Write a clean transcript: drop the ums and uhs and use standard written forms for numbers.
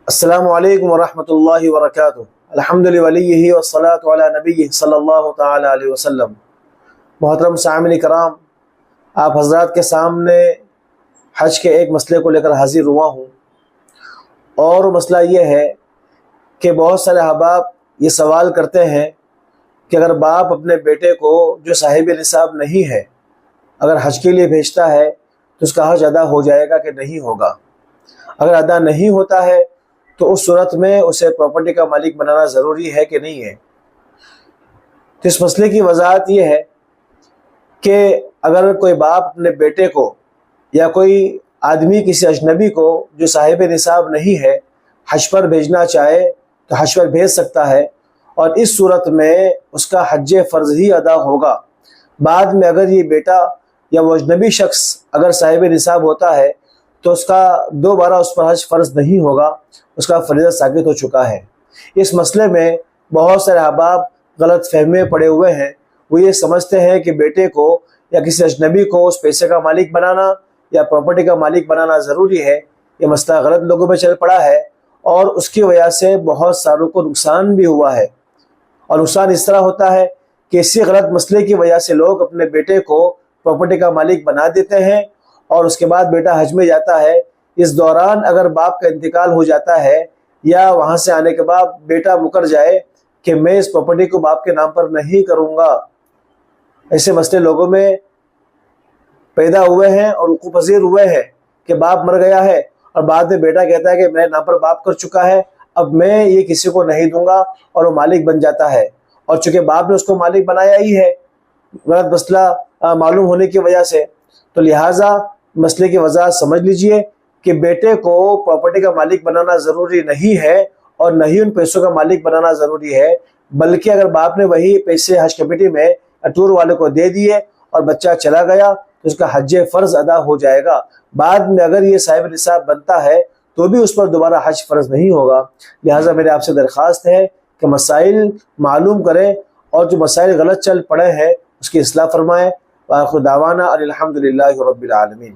السلام علیکم ورحمۃ اللہ وبرکاتہ۔ الحمد لولیہ والصلاۃ علی نبیہ صلی اللہ تعالی علیہ وسلم۔ محترم سامعین کرام، آپ حضرات کے سامنے حج کے ایک مسئلے کو لے کر حاضر ہوا ہوں، اور مسئلہ یہ ہے کہ بہت سارے احباب یہ سوال کرتے ہیں کہ اگر باپ اپنے بیٹے کو جو صاحب نصاب نہیں ہے اگر حج کے لیے بھیجتا ہے تو اس کا حج ادا ہو جائے گا کہ نہیں ہوگا؟ اگر ادا نہیں ہوتا ہے تو اس صورت میں اسے پراپرٹی کا مالک بنانا ضروری ہے کہ نہیں ہے؟ تو اس مسئلے کی وضاحت یہ ہے کہ اگر کوئی باپ اپنے بیٹے کو یا کوئی آدمی کسی اجنبی کو جو صاحب نصاب نہیں ہے حج پر بھیجنا چاہے تو حج پر بھیج سکتا ہے، اور اس صورت میں اس کا حج فرض ہی ادا ہوگا۔ بعد میں اگر یہ بیٹا یا وہ اجنبی شخص اگر صاحب نصاب ہوتا ہے تو اس کا دوبارہ اس پر حج فرض نہیں ہوگا، اس کا فریضہ ثابت ہو چکا ہے۔ اس مسئلے میں بہت سارے احباب غلط فہمی میں پڑے ہوئے ہیں۔ وہ یہ سمجھتے ہیں کہ بیٹے کو یا کسی اجنبی کو اس پیسے کا مالک بنانا یا پراپرٹی کا مالک بنانا ضروری ہے۔ یہ مسئلہ غلط لوگوں میں چل پڑا ہے، اور اس کی وجہ سے بہت ساروں کو نقصان بھی ہوا ہے۔ اور نقصان اس طرح ہوتا ہے کہ اسی غلط مسئلے کی وجہ سے لوگ اپنے بیٹے کو پراپرٹی کا مالک بنا دیتے ہیں، اور اس کے بعد بیٹا حج میں جاتا ہے۔ اس دوران اگر باپ کا انتقال ہو جاتا ہے یا وہاں سے آنے کے بعد بیٹا مکر جائے کہ میں اس پراپرٹی کو باپ کے نام پر نہیں کروں گا، ایسے مسئلے لوگوں میں پیدا ہوئے ہیں اور وقوع پذیر ہوئے ہیں کہ باپ مر گیا ہے اور بعد میں بیٹا کہتا ہے کہ میرے نام پر باپ کر چکا ہے، اب میں یہ کسی کو نہیں دوں گا، اور وہ مالک بن جاتا ہے۔ اور چونکہ باپ نے اس کو مالک بنایا ہی ہے غلط مسئلہ معلوم ہونے کی وجہ سے، تو لہٰذا مسئلے کی وضاحت سمجھ لیجئے کہ بیٹے کو پراپرٹی کا مالک بنانا ضروری نہیں ہے، اور نہ ہی ان پیسوں کا مالک بنانا ضروری ہے، بلکہ اگر باپ نے وہی پیسے حج کمیٹی میں ٹور والے کو دے دیے اور بچہ چلا گیا تو اس کا حج فرض ادا ہو جائے گا۔ بعد میں اگر یہ صاحب نصاب بنتا ہے تو بھی اس پر دوبارہ حج فرض نہیں ہوگا۔ لہٰذا میرے آپ سے درخواست ہے کہ مسائل معلوم کریں، اور جو مسائل غلط چل پڑے ہیں اس کی اصلاح فرمائیں۔ وآخر دعوانا ان الحمد للہ رب العالمین۔